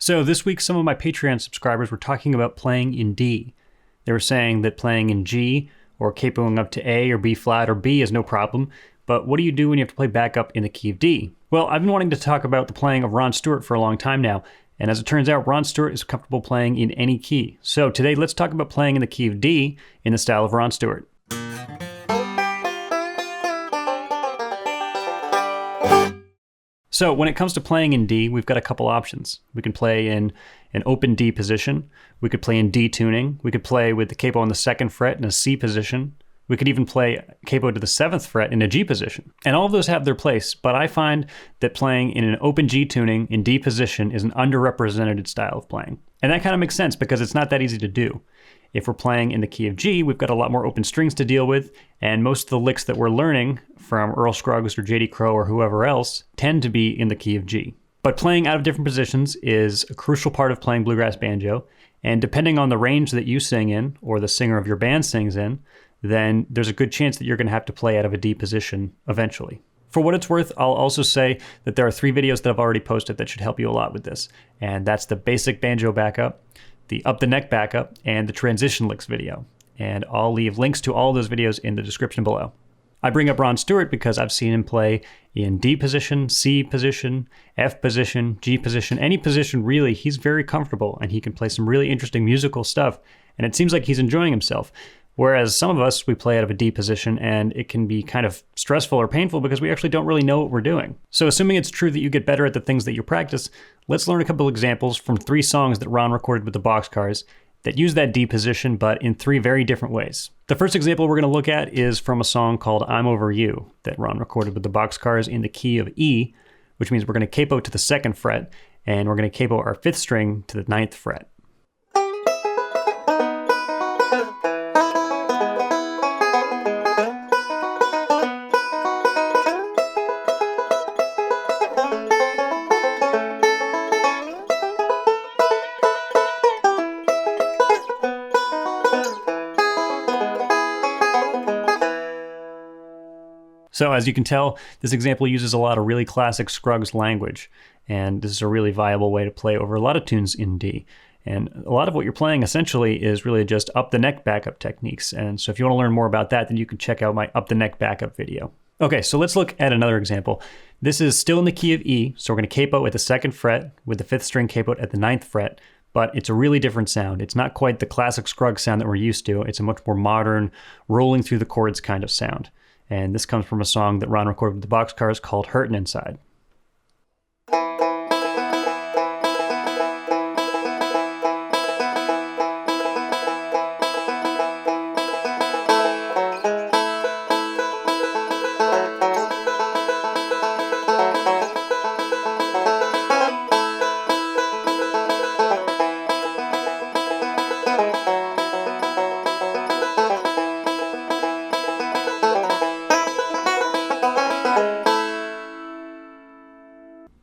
So this week, some of my Patreon subscribers were talking about playing in D. They were saying that playing in G or capoing up to A or B flat or B is no problem, but what do you do when you have to play backup in the key of D? Well, I've been wanting to talk about the playing of Ron Stewart for a long time now, and as it turns out, Ron Stewart is comfortable playing in any key. So today, let's talk about playing in the key of D in the style of Ron Stewart. So when it comes to playing in D, we've got a couple options. We can play in an open D position. We could play in D tuning. We could play with the capo on the 2nd fret in a C position. We could even play capo to the 7th fret in a G position. And all of those have their place, but I find that playing in an open G tuning in D position is an underrepresented style of playing. And that kind of makes sense because it's not that easy to do. If we're playing in the key of G, we've got a lot more open strings to deal with, and most of the licks that we're learning from Earl Scruggs or J.D. Crowe or whoever else tend to be in the key of G. But playing out of different positions is a crucial part of playing bluegrass banjo, and depending on the range that you sing in, or the singer of your band sings in, then there's a good chance that you're going to have to play out of a D position eventually. For what it's worth, I'll also say that there are 3 videos that I've already posted that should help you a lot with this, and that's the basic banjo backup, the up the neck backup, and the transition licks video. And I'll leave links to all those videos in the description below. I bring up Ron Stewart because I've seen him play in D position, C position, F position, G position, any position really. He's very comfortable and he can play some really interesting musical stuff, and it seems like he's enjoying himself. Whereas some of us, we play out of a D position and it can be kind of stressful or painful because we actually don't really know what we're doing. So assuming it's true that you get better at the things that you practice, let's learn a couple examples from 3 songs that Ron recorded with the Boxcars that use that D position, but in 3 very different ways. The first example we're going to look at is from a song called I'm Over You that Ron recorded with the Boxcars in the key of E, which means we're going to capo to the 2nd fret and we're going to capo our 5th string to the 9th fret. So as you can tell, this example uses a lot of really classic Scruggs language, and this is a really viable way to play over a lot of tunes in D. And a lot of what you're playing essentially is really just up the neck backup techniques. And so if you want to learn more about that, then you can check out my up the neck backup video. Okay, so let's look at another example. This is still in the key of E, so we're going to capo at the 2nd fret with the 5th string capoed at the 9th fret, but it's a really different sound. It's not quite the classic Scruggs sound that we're used to. It's a much more modern, rolling through the chords kind of sound. And this comes from a song that Ron recorded with the Boxcars called Hurtin' Inside.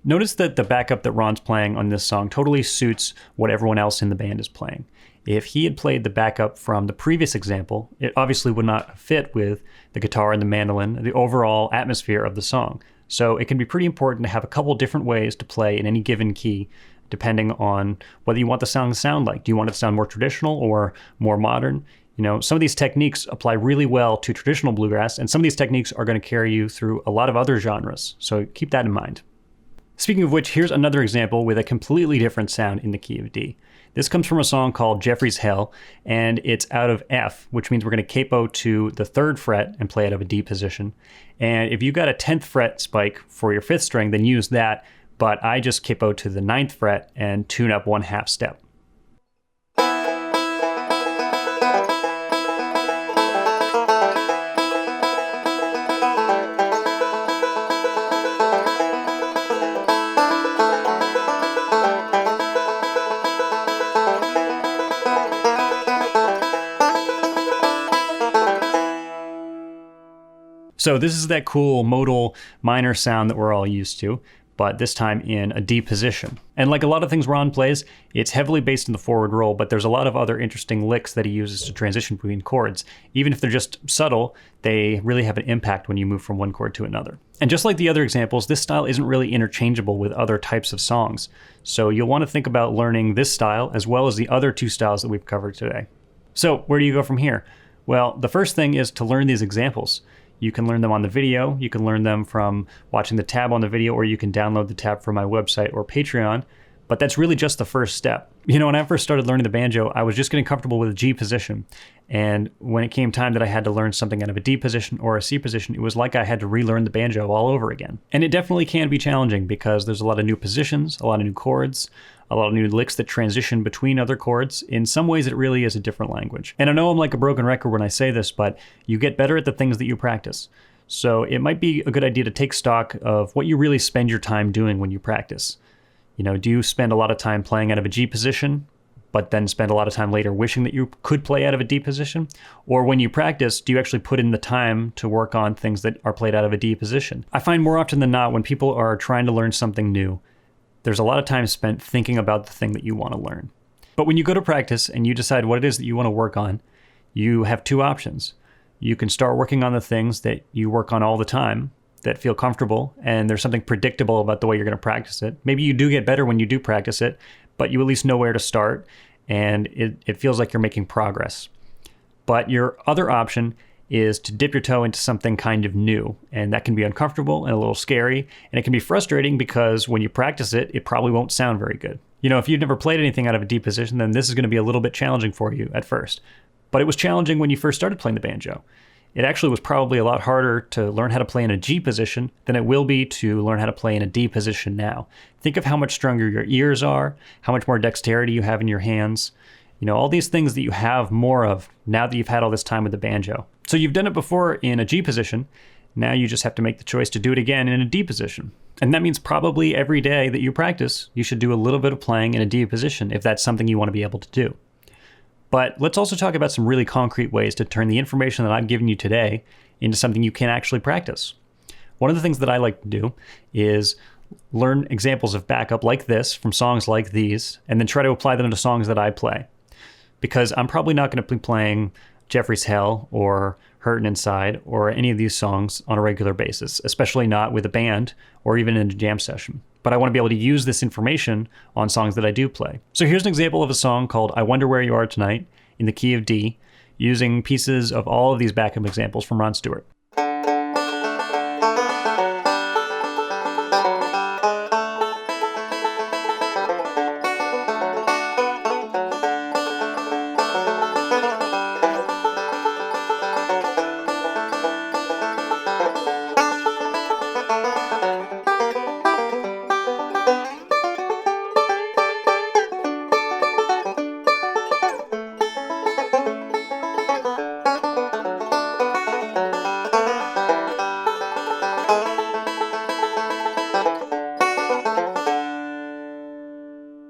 Notice that the backup that Ron's playing on this song totally suits what everyone else in the band is playing. If he had played the backup from the previous example, it obviously would not fit with the guitar and the mandolin, the overall atmosphere of the song. So it can be pretty important to have a couple different ways to play in any given key, depending on whether you want the song to sound like. Do you want it to sound more traditional or more modern? You know, some of these techniques apply really well to traditional bluegrass, and some of these techniques are going to carry you through a lot of other genres. So keep that in mind. Speaking of which, here's another example with a completely different sound in the key of D. This comes from a song called Jeffrey's Hell, and it's out of F, which means we're going to capo to the 3rd fret and play out of a D position. And if you've got a 10th fret spike for your 5th string, then use that, but I just capo to the 9th fret and tune up 1/2 step. So this is that cool modal minor sound that we're all used to, but this time in a D position. And like a lot of things Ron plays, it's heavily based in the forward roll, but there's a lot of other interesting licks that he uses to transition between chords. Even if they're just subtle, they really have an impact when you move from one chord to another. And just like the other examples, this style isn't really interchangeable with other types of songs. So you'll want to think about learning this style as well as the other two styles that we've covered today. So where do you go from here? Well, the first thing is to learn these examples. You can learn them on the video, you can learn them from watching the tab on the video, or you can download the tab from my website or Patreon, but that's really just the first step. You know, when I first started learning the banjo, I was just getting comfortable with a G position, and when it came time that I had to learn something out of a D position or a C position, it was like I had to relearn the banjo all over again. And it definitely can be challenging because there's a lot of new positions, a lot of new chords, a lot of new licks that transition between other chords. In some ways, it really is a different language. And I know I'm like a broken record when I say this, but you get better at the things that you practice. So it might be a good idea to take stock of what you really spend your time doing when you practice. You know, do you spend a lot of time playing out of a G position, but then spend a lot of time later wishing that you could play out of a D position? Or when you practice, do you actually put in the time to work on things that are played out of a D position? I find more often than not when people are trying to learn something new, there's a lot of time spent thinking about the thing that you want to learn. But when you go to practice and you decide what it is that you want to work on, you have two options. You can start working on the things that you work on all the time that feel comfortable, and there's something predictable about the way you're going to practice it. Maybe you do get better when you do practice it, but you at least know where to start, and it feels like you're making progress. But your other option is to dip your toe into something kind of new, and that can be uncomfortable and a little scary, and it can be frustrating because when you practice it, it probably won't sound very good. You know, if you've never played anything out of a D position, then this is going to be a little bit challenging for you at first. But it was challenging when you first started playing the banjo. It actually was probably a lot harder to learn how to play in a G position than it will be to learn how to play in a D position now. Think of how much stronger your ears are, how much more dexterity you have in your hands. You know, all these things that you have more of now that you've had all this time with the banjo. So you've done it before in a G position. Now you just have to make the choice to do it again in a D position. And that means probably every day that you practice, you should do a little bit of playing in a D position if that's something you want to be able to do. But let's also talk about some really concrete ways to turn the information that I've given you today into something you can actually practice. One of the things that I like to do is learn examples of backup like this from songs like these, and then try to apply them to songs that I play. Because I'm probably not going to be playing Jeffrey's Hell or Hurtin' Inside or any of these songs on a regular basis, especially not with a band or even in a jam session. But I want to be able to use this information on songs that I do play. So here's an example of a song called I Wonder Where You Are Tonight in the key of D, using pieces of all of these backup examples from Ron Stewart.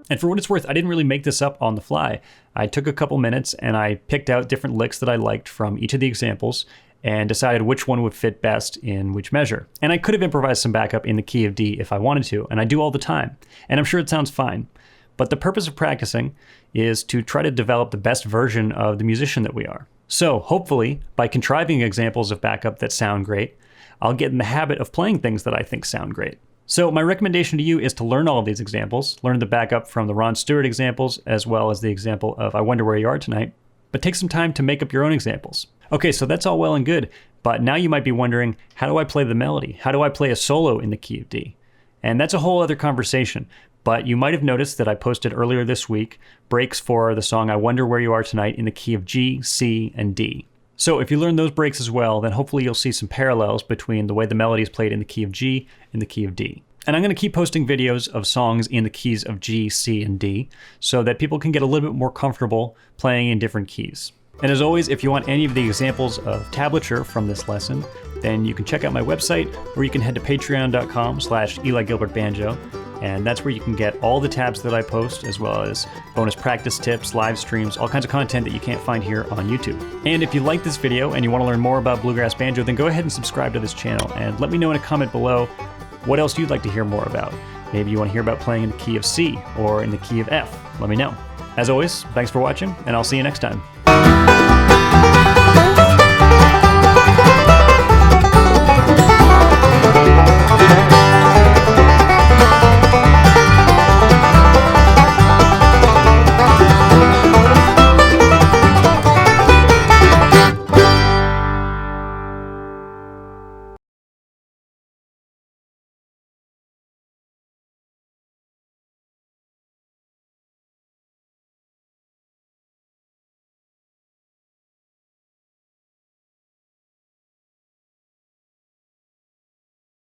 And for what it's worth, I didn't really make this up on the fly. I took a couple minutes and I picked out different licks that I liked from each of the examples and decided which one would fit best in which measure. And I could have improvised some backup in the key of D if I wanted to, and I do all the time. And I'm sure it sounds fine. But the purpose of practicing is to try to develop the best version of the musician that we are. So hopefully, by contriving examples of backup that sound great, I'll get in the habit of playing things that I think sound great. So my recommendation to you is to learn all of these examples, learn the backup from the Ron Stewart examples, as well as the example of I Wonder Where You Are Tonight, but take some time to make up your own examples. Okay, so that's all well and good, but now you might be wondering, how do I play the melody? How do I play a solo in the key of D? And that's a whole other conversation, but you might have noticed that I posted earlier this week breaks for the song I Wonder Where You Are Tonight in the key of G, C, and D. So if you learn those breaks as well, then hopefully you'll see some parallels between the way the melody is played in the key of G and the key of D. And I'm going to keep posting videos of songs in the keys of G, C, and D so that people can get a little bit more comfortable playing in different keys. And as always, if you want any of the examples of tablature from this lesson, then you can check out my website, or you can head to patreon.com/EliGilbertBanjo, and that's where you can get all the tabs that I post, as well as bonus practice tips, live streams, all kinds of content that you can't find here on YouTube. And if you like this video and you want to learn more about Bluegrass Banjo, then go ahead and subscribe to this channel, and let me know in a comment below what else you'd like to hear more about. Maybe you want to hear about playing in the key of C or in the key of F. Let me know. As always, thanks for watching, and I'll see you next time.